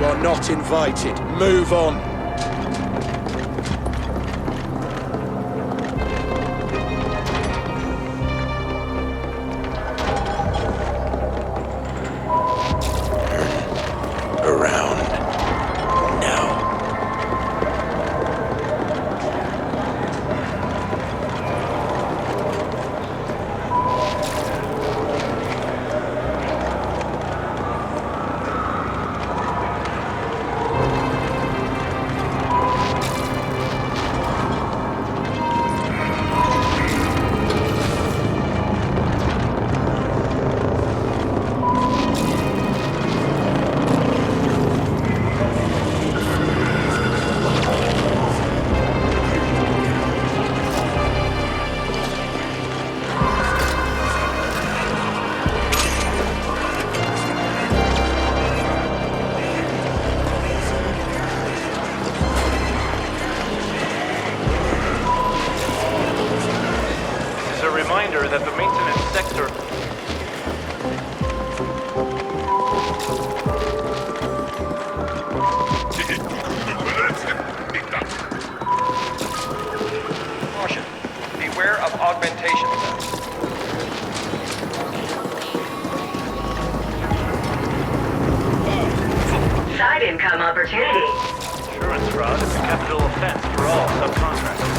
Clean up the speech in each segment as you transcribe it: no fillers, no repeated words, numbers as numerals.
You are not invited. Move on. Around. Now. That the maintenance sector... Caution. Beware of augmentation. Side income opportunity. Insurance fraud is a capital offense for all subcontractors.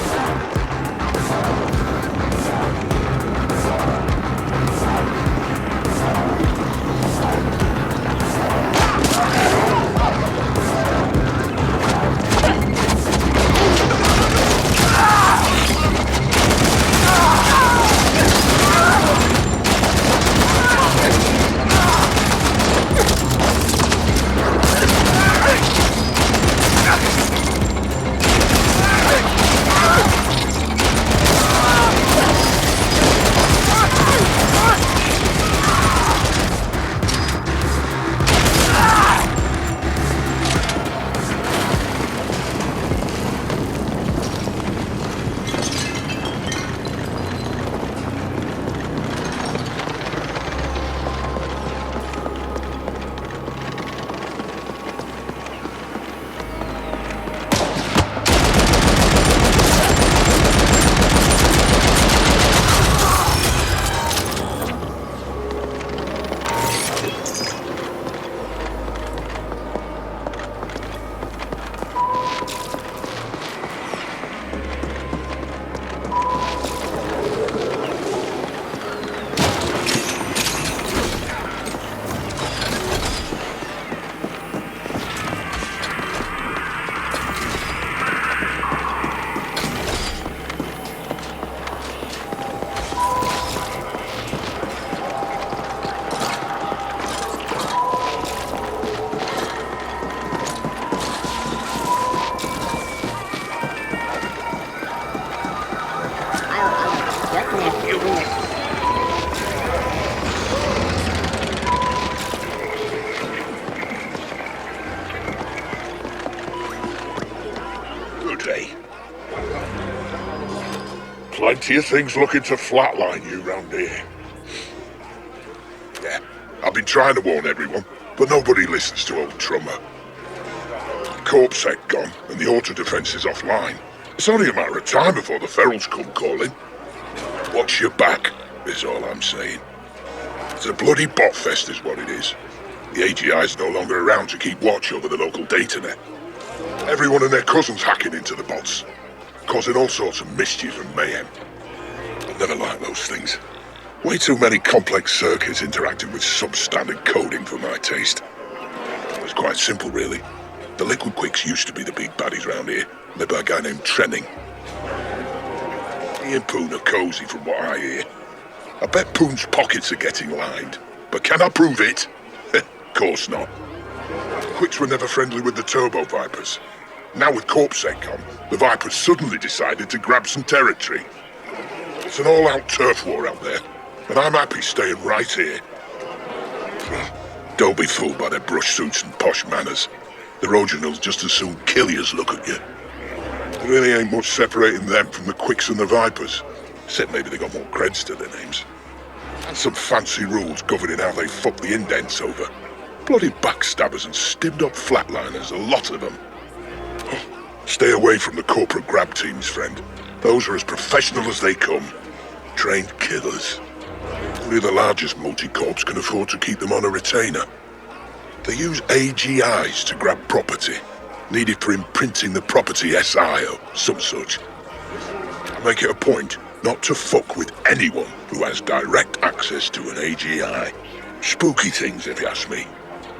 Plenty of things looking to flatline you round here. Yeah, I've been trying to warn everyone, but nobody listens to old Trummer. Corpsec gone, and the auto defense is offline. It's only a matter of time before the ferals come calling. Watch your back, is all I'm saying. It's a bloody bot fest is what it is. The AGI's no longer around to keep watch over the local datanet. Everyone and their cousins hacking into the bots, causing all sorts of mischief and mayhem. I never liked those things. Way too many complex circuits interacting with substandard coding for my taste. It was quite simple, really. The Liquid Quicks used to be the big baddies round here, led by a guy named Trenning. He and Poon are cozy from what I hear. I bet Poon's pockets are getting lined, but can I prove it? Course not. Quicks were never friendly with the Turbo Vipers. Now with Corpsec on, the Vipers suddenly decided to grab some territory. It's an all-out turf war out there, and I'm happy staying right here. Don't be fooled by their brush suits and posh manners. The originals just as soon kill you as look at you. There really ain't much separating them from the Quicks and the Vipers, except maybe they got more creds to their names. And some fancy rules governing how they fuck the indents over. Bloody backstabbers and stibbed-up flatliners, a lot of them. Stay away from the corporate grab teams, friend. Those are as professional as they come. Trained killers. Only the largest multi-corps can afford to keep them on a retainer. They use AGIs to grab property, needed for imprinting the property SI or some such. I make it a point not to fuck with anyone who has direct access to an AGI. Spooky things, if you ask me.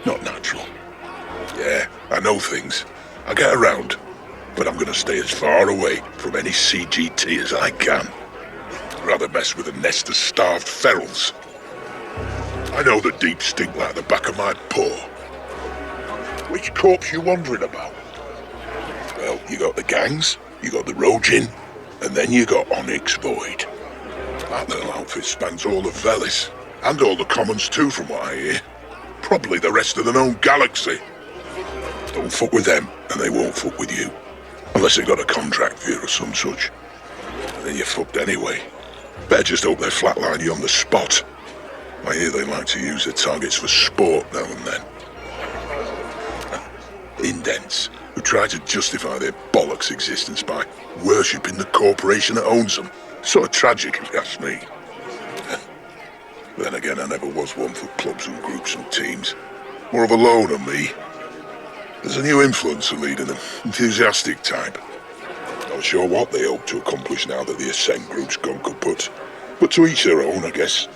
Not natural. Yeah, I know things. I get around, but I'm gonna stay as far away from any CGT as I can. I'd rather mess with a nest of starved ferals. I know the deep stink like the back of my paw. Which corpse you wondering about? Well, you got the gangs, you got the Rojin, and then you got Onyx Void. That little outfit spans all of Velis, and all the commons too from what I hear. Probably the rest of the known galaxy. Don't fuck with them, and they won't fuck with you. Unless they got a contract for you or some such. And then you're fucked anyway. Better just hope they flatline you on the spot. I hear they like to use their targets for sport now and then. Indents, who try to justify their bollocks existence by worshipping the corporation that owns them. Sort of tragic, if you ask me. Then again, I never was one for clubs and groups and teams. More of a loner, me. There's a new influencer leading them, enthusiastic type. Not sure what they hope to accomplish now that the Ascent group's gone kaput. But to each their own, I guess.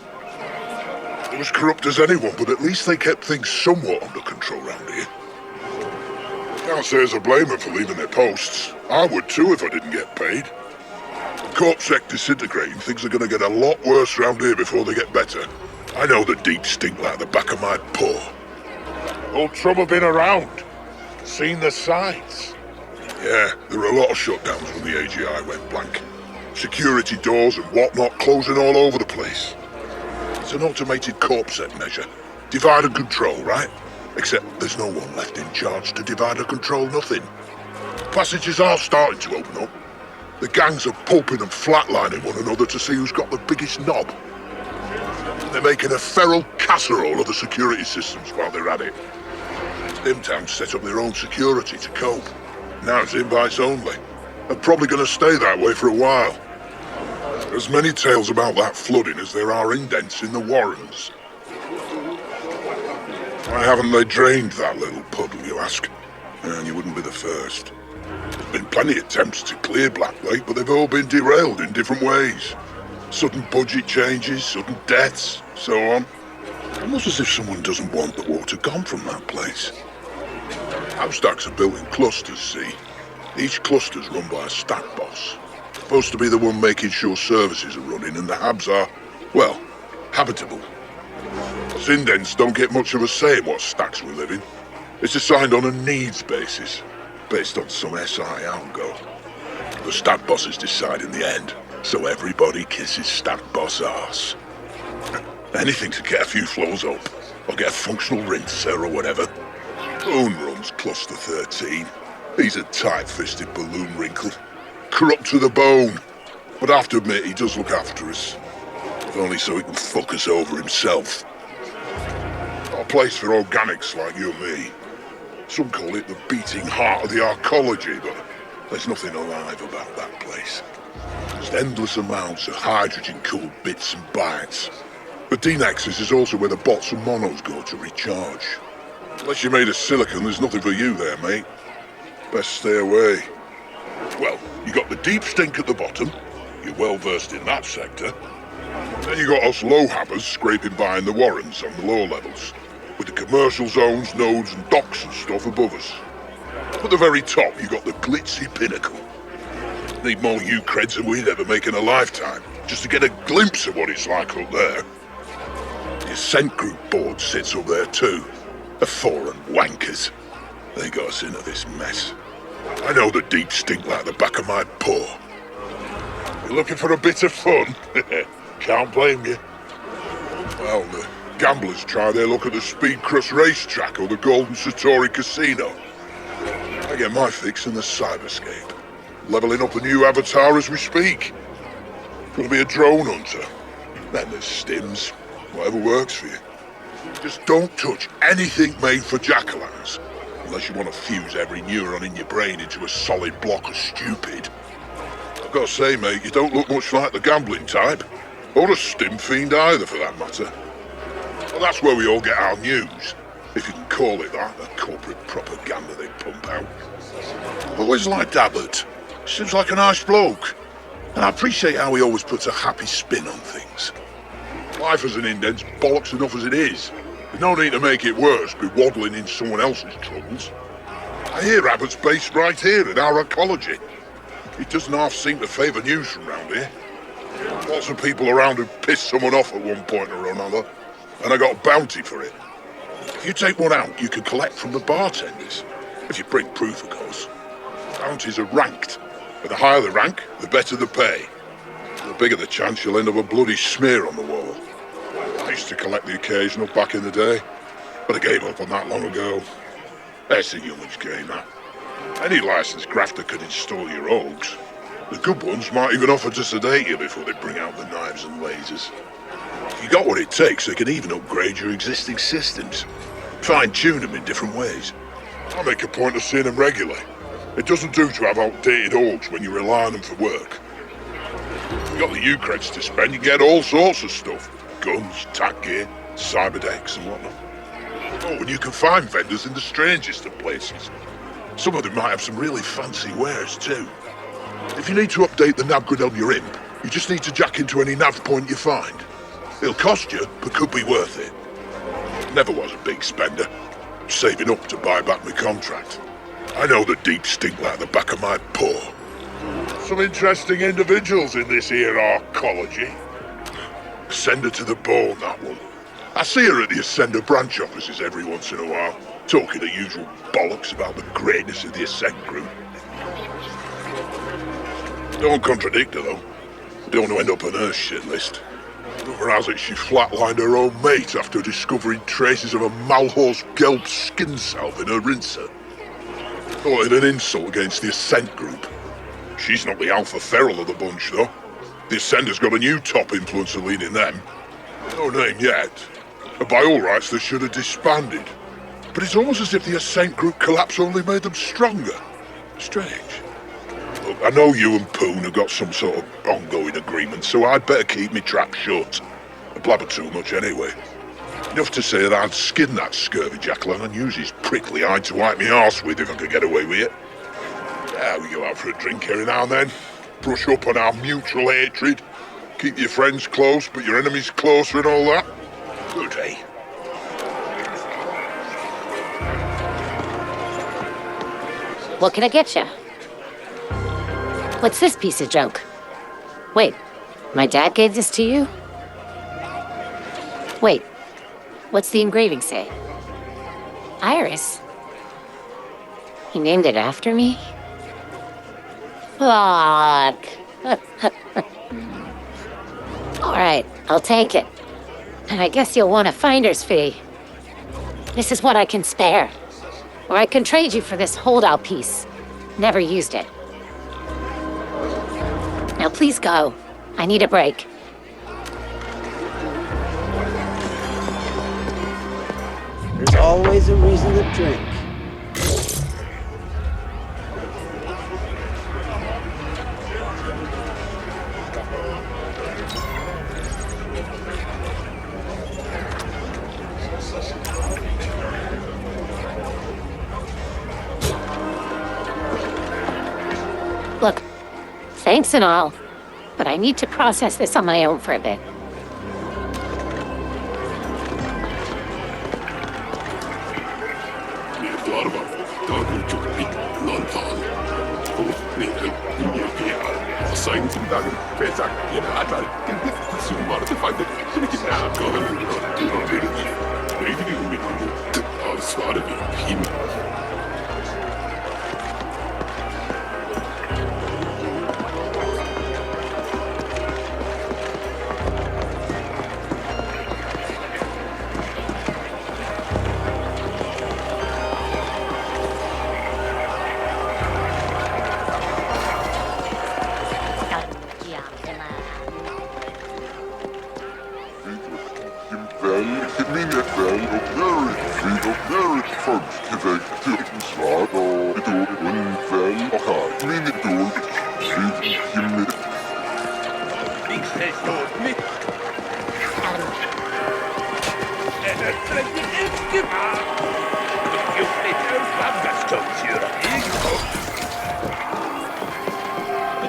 They're as corrupt as anyone, but at least they kept things somewhat under control round here. Can't say as I blame them for leaving their posts. I would too if I didn't get paid. Corpsec disintegrating, things are gonna get a lot worse round here before they get better. I know the deep stink like the back of my paw. Old trouble been around. Seen the signs. Yeah, there were a lot of shutdowns when the AGI went blank. Security doors and whatnot closing all over the place. It's an automated corpsec measure. Divide and control, right? Except there's no one left in charge to divide and control nothing. Passages are starting to open up. The gangs are pulping and flatlining one another to see who's got the biggest knob. They're making a feral casserole of the security systems while they're at it. Dimtown set up their own security to cope. Now it's invites only. They're probably going to stay that way for a while. There's many tales about that flooding as there are indents in the Warrens. Why haven't they drained that little puddle, you ask? And you wouldn't be the first. There's been plenty of attempts to clear Black Lake, but they've all been derailed in different ways. Sudden budget changes, sudden deaths, so on. Almost as if someone doesn't want the water gone from that place. House stacks are built in clusters, see? Each cluster's run by a stack boss. Supposed to be the one making sure services are running and the habs are, well, habitable. Us indents don't get much of a say in what stacks we live in. It's assigned on a needs basis, based on some SI algo. The stack bosses decide in the end, so everybody kisses stack boss arse. Anything to get a few floors up, or get a functional rinser or whatever. Boone runs Cluster 13. He's a tight-fisted balloon wrinkle. Corrupt to the bone. But I have to admit, he does look after us. If only so he can fuck us over himself. Not a place for organics like you and me. Some call it the beating heart of the arcology, but there's nothing alive about that place. Just endless amounts of hydrogen-cooled bits and bytes. But D-Nexus is also where the bots and monos go to recharge. Unless you're made of silicon, there's nothing for you there, mate. Best stay away. Well, you got the deep stink at the bottom. You're well versed in that sector. Then you got us low-habbers scraping by in the Warrens on the lower levels, with the commercial zones, nodes and docks and stuff above us. At the very top, you got the glitzy pinnacle. Need more U-creds than we'd ever make in a lifetime, just to get a glimpse of what it's like up there. The Ascent group board sits up there too. The foreign wankers. They got us into this mess. I know the deep stink like the back of my paw. You're looking for a bit of fun? Can't blame you. Well, the gamblers try their luck at the Speed Crust racetrack or the Golden Satori Casino. I get my fix in the cyberscape. Leveling up a new avatar as we speak. Gonna be a drone hunter. Then there's stims. Whatever works for you. Just don't touch anything made for jack-o'-lanterns, unless you want to fuse every neuron in your brain into a solid block of stupid. I've got to say, mate, you don't look much like the gambling type, or a stim fiend either, for that matter. Well, that's where we all get our news, if you can call it that, the corporate propaganda they pump out. I've always liked Abbott. Seems like a nice bloke. And I appreciate how he always puts a happy spin on things. Life as an indent's bollocks enough as it is. There's no need to make it worse by waddling in someone else's troubles. I hear Abbott's based right here in our ecology. He doesn't half seem to favour news from round here. Lots of people around who pissed someone off at one point or another, and I got a bounty for it. If you take one out, you can collect from the bartenders. If you bring proof, of course. Bounties are ranked. And the higher the rank, the better the pay. The bigger the chance you'll end up a bloody smear on the wall. I used to collect the occasional back in the day, but I gave up on that long ago. That's a young'un's game, that. Any licensed grafter could install your rogues. The good ones might even offer to sedate you before they bring out the knives and lasers. If you got what it takes, they can even upgrade your existing systems. Fine-tune them in different ways. I make a point of seeing them regularly. It doesn't do to have outdated orgs when you rely on them for work. You got the U-credits to spend, you get all sorts of stuff. Guns, tack gear, cyberdecks and whatnot. Oh, and you can find vendors in the strangest of places. Some of them might have some really fancy wares too. If you need to update the nav grid on your imp, you just need to jack into any nav point you find. It'll cost you, but could be worth it. Never was a big spender. Saving up to buy back my contract. I know the deep stink like the back of my paw. Some interesting individuals in this here arcology. Send her to the bone, that one. I see her at the Ascender branch offices every once in a while, talking the usual bollocks about the greatness of the Ascent group. Don't contradict her, though. Don't want to end up on her shit list. Rumor has it she flatlined her own mate after discovering traces of a Malhorse Gelb skin salve in her rinser. Thought it an insult against the Ascent group. She's not the alpha feral of the bunch, though. The Ascender's got a new top influencer leading them. No name yet. And by all rights, they should have disbanded. But it's almost as if the Ascent group collapse only made them stronger. Strange. Look, I know you and Poon have got some sort of ongoing agreement, so I'd better keep me trap shut. I blabber too much anyway. Enough to say that I'd skin that scurvy jackal and use his prickly eye to wipe me arse with if I could get away with it. Yeah, we go out for a drink every now and then. Brush up on our mutual hatred. Keep your friends close, but your enemies closer and all that. Good, eh? What can I get you? What's this piece of junk? Wait, my dad gave this to you? Wait, what's the engraving say? Iris? He named it after me? Fuck. All right, I'll take it. And I guess you'll want a finder's fee. This is what I can spare. Or I can trade you for this holdout piece. Never used it. Now please go. I need a break. There's always a reason to drink. Look, thanks and all, but I need to process this on my own for a bit.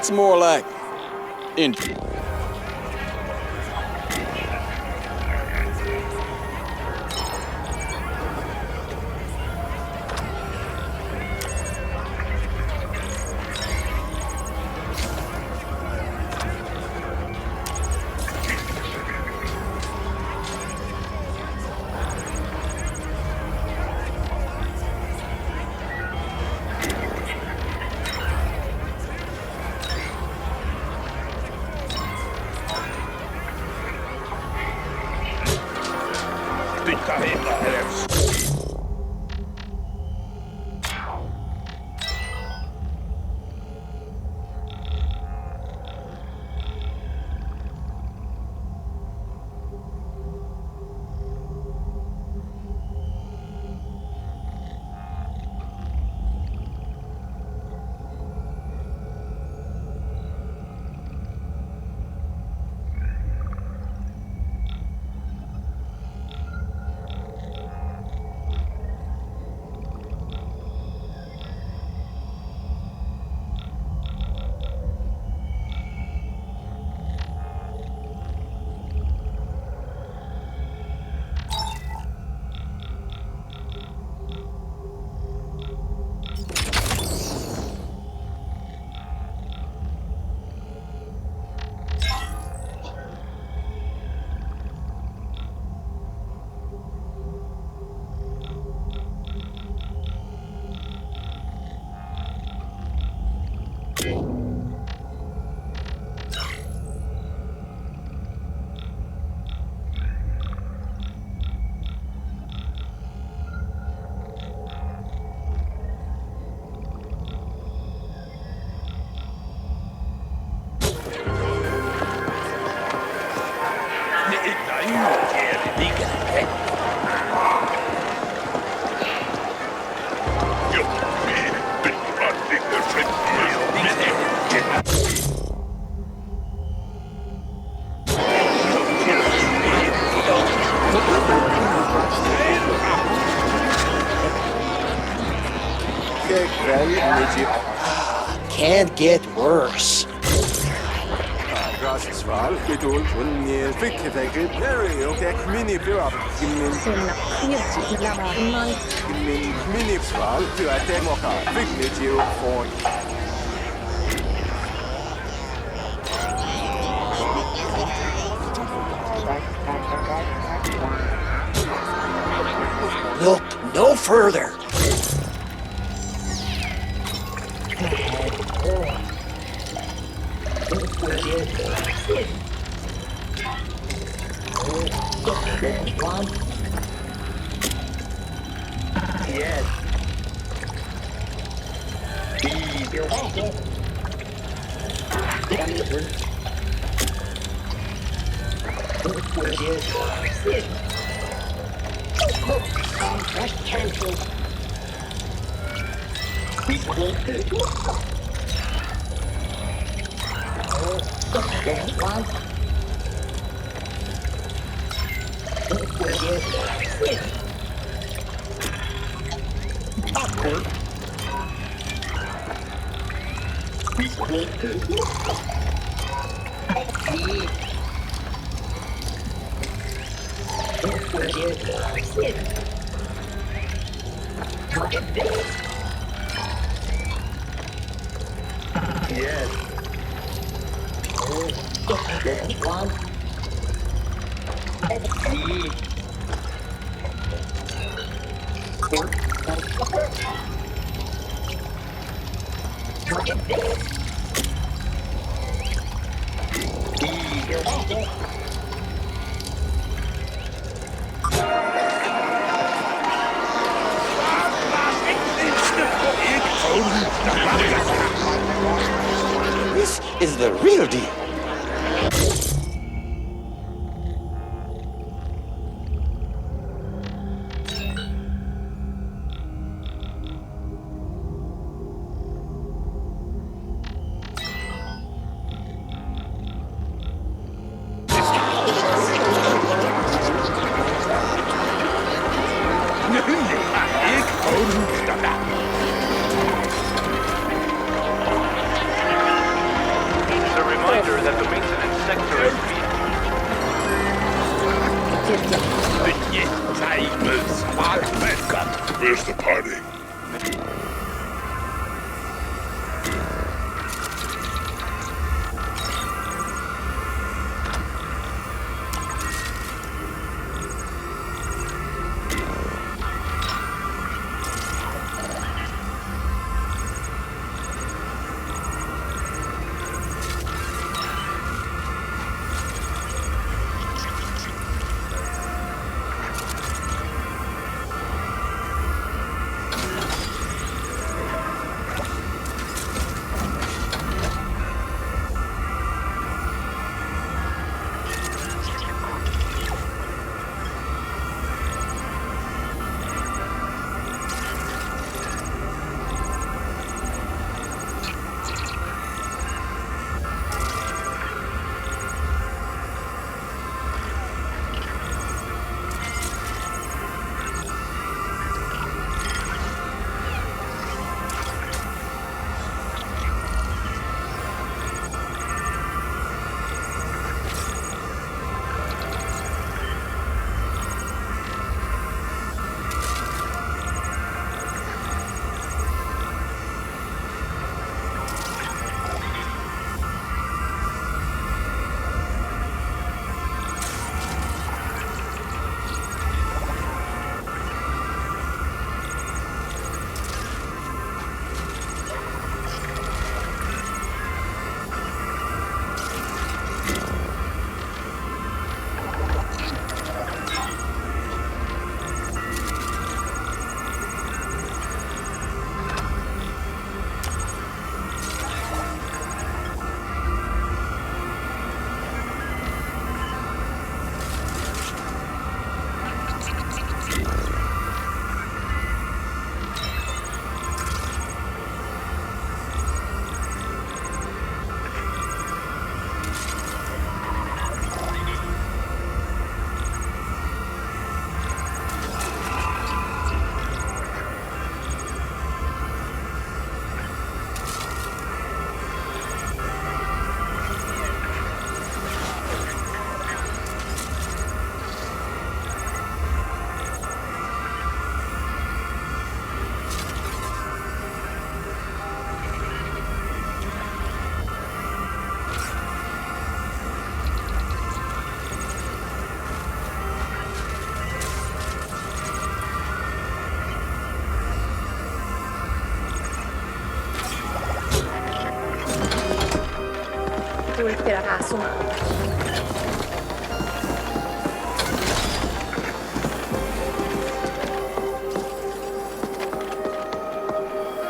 It's more like... Can't get worse. Look no further. This is the real deal.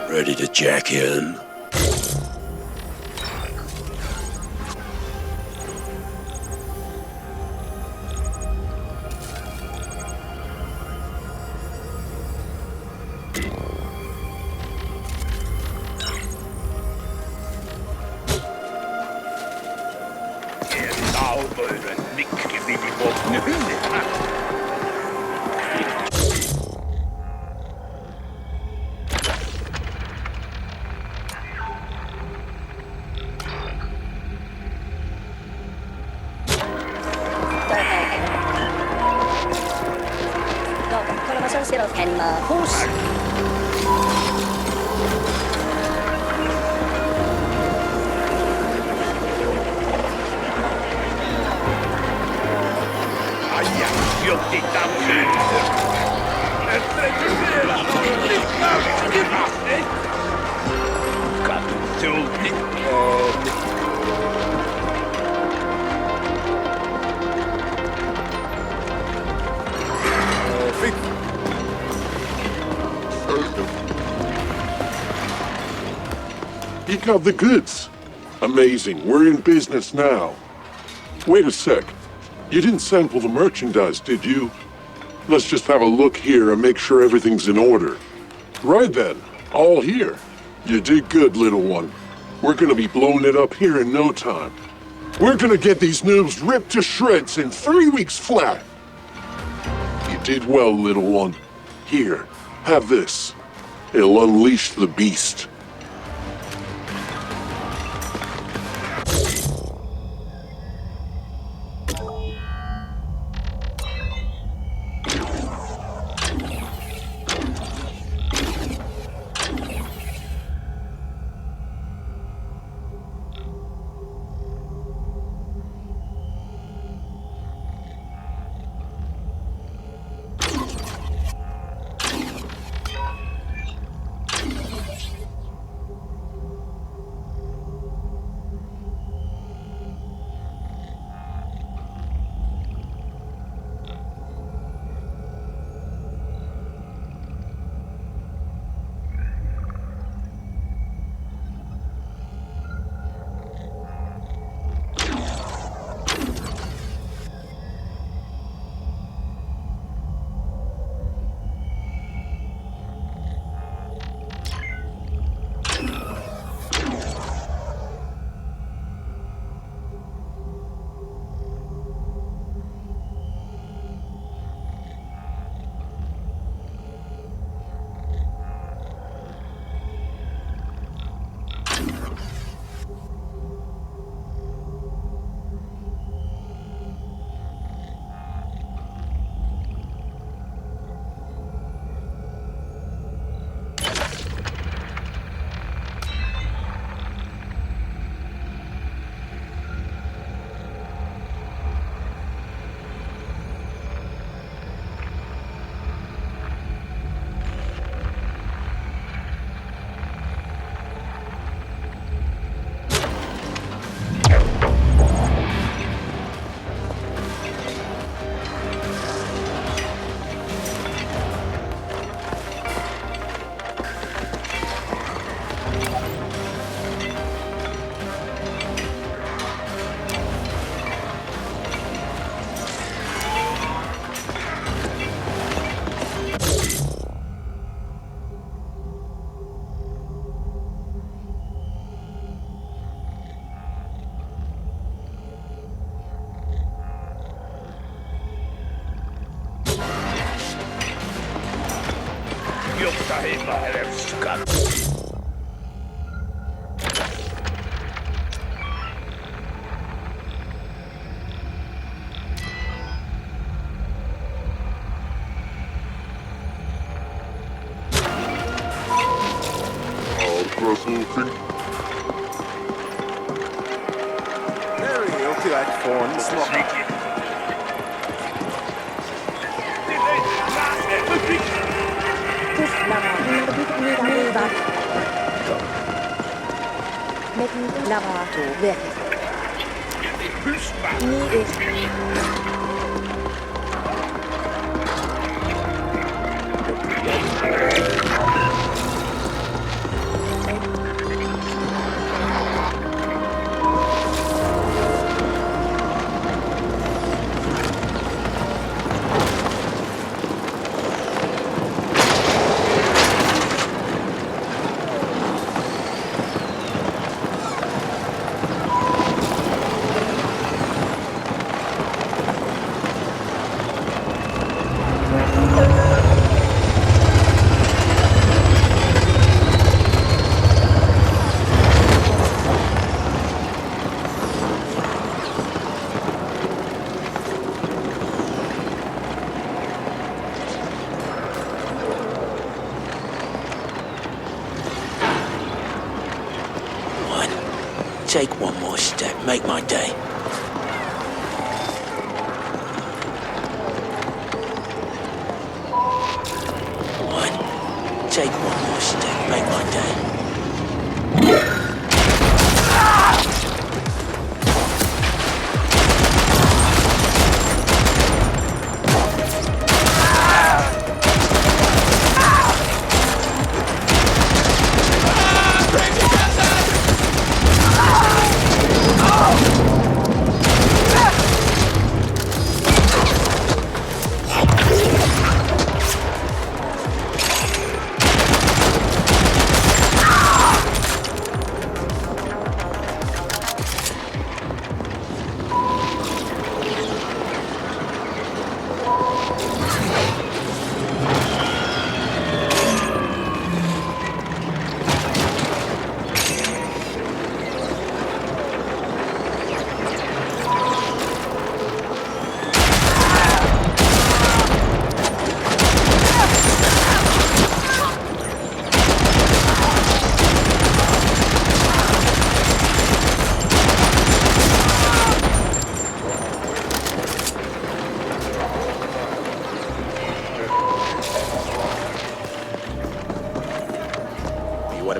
Ready to jack in? You got the goods. Amazing. We're in business now. Wait a sec. You didn't sample the merchandise, did you? Let's just have a look here and make sure everything's in order. Right then. All here. You did good, little one. We're gonna be blowing it up here in no time. We're gonna get these noobs ripped to shreds in 3 weeks flat. You did well, little one. Here, have this. It'll unleash the beast. Who's back? Take one more step, make my day. One. Take one more step, make my day.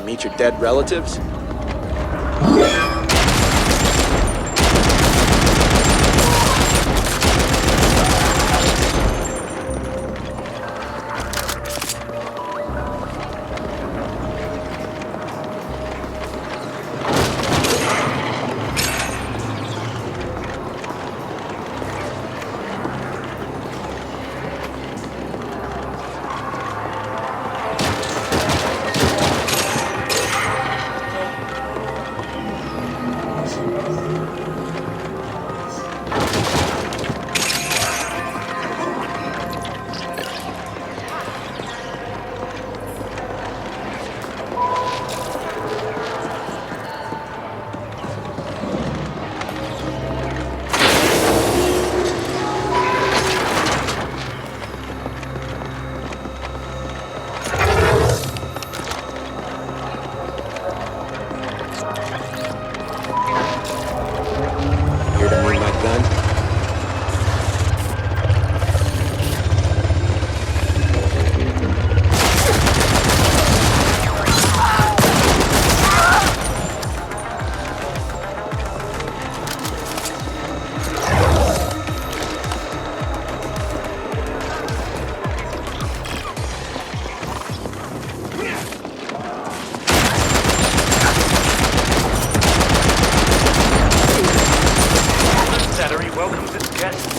Meet your dead relatives?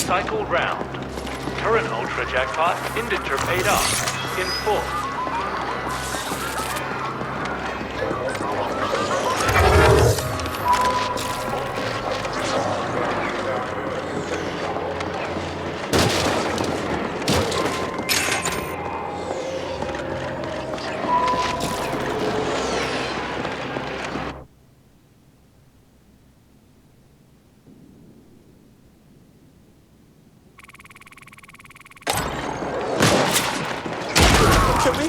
Cycle round. Current Ultra Jackpot, Indicator paid off. In full. Look at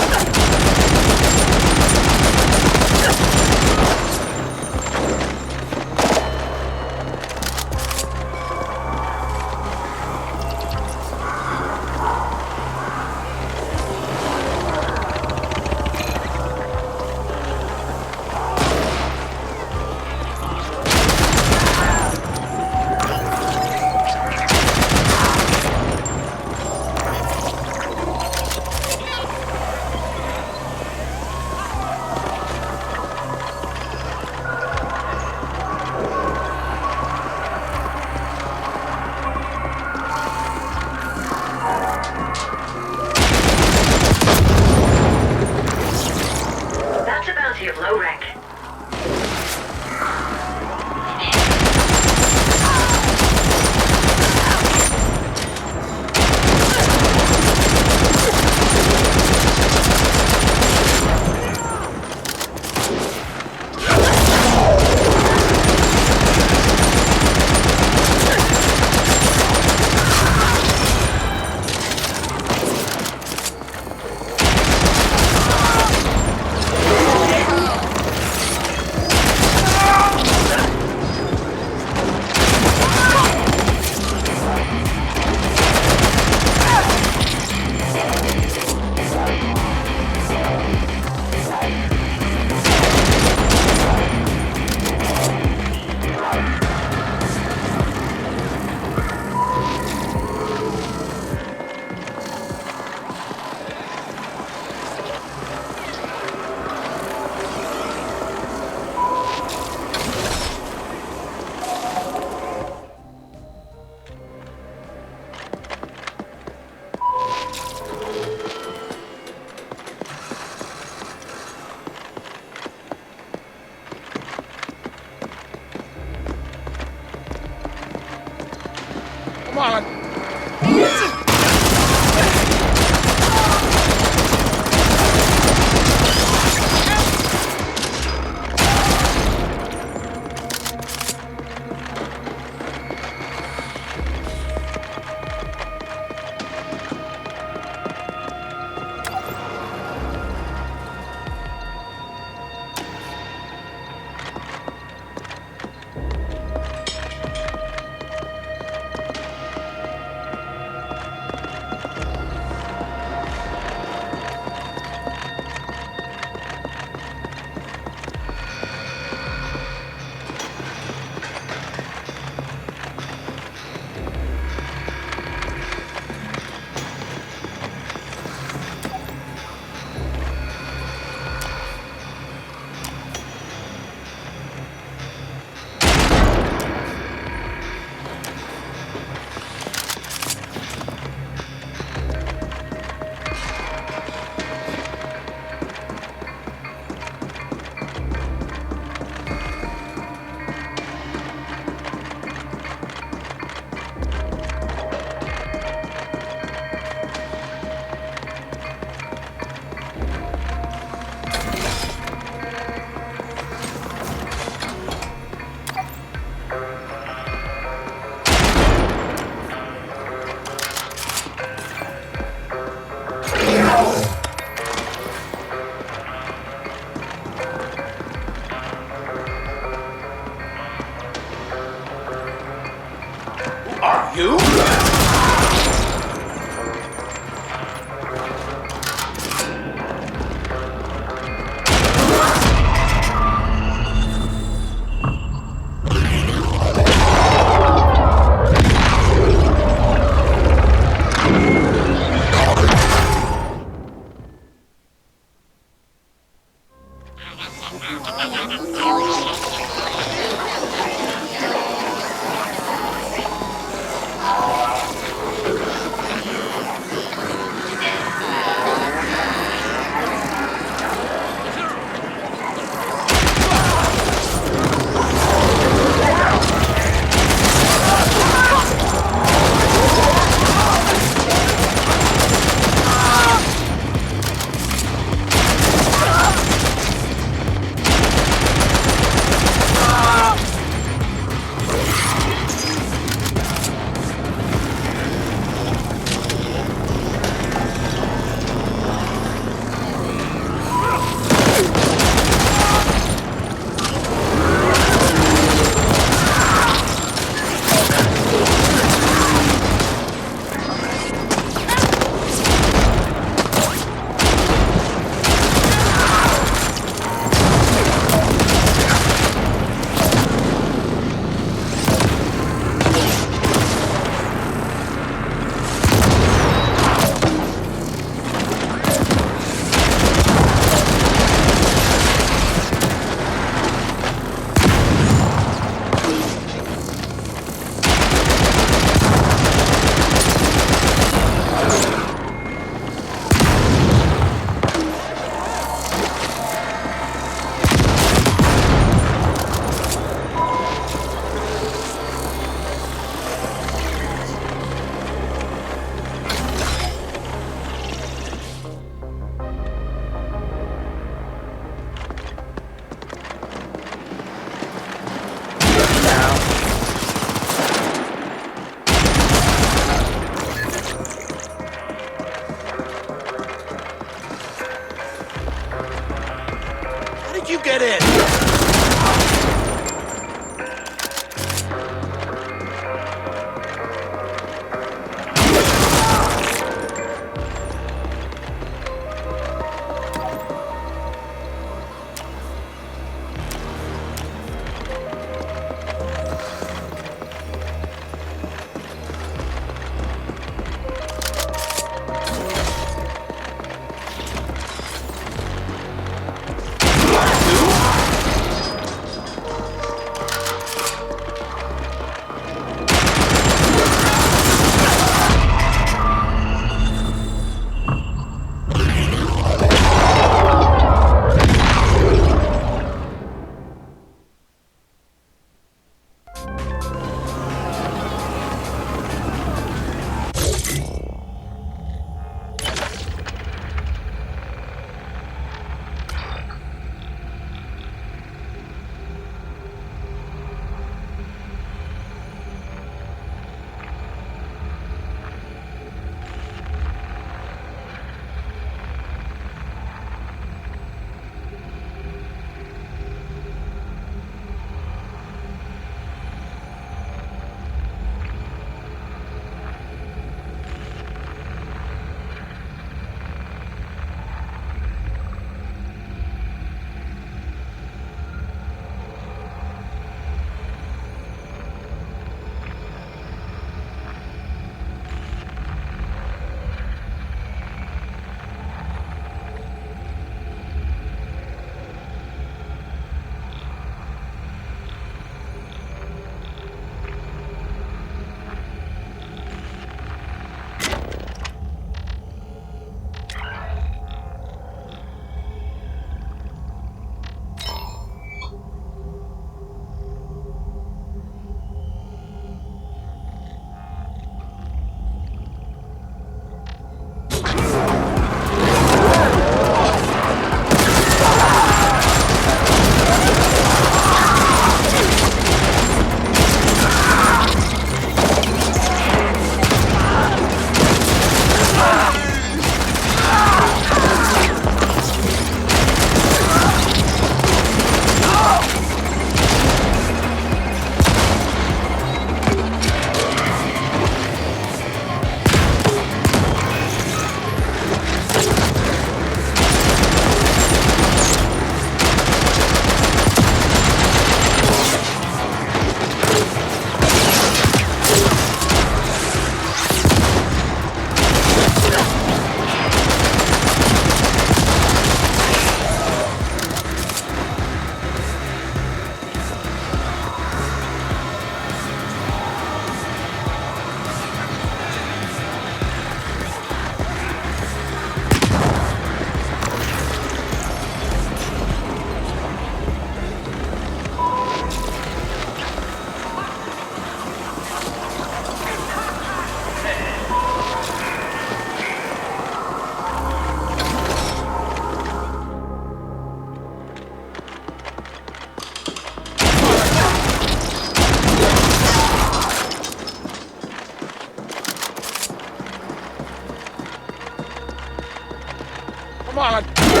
Come on.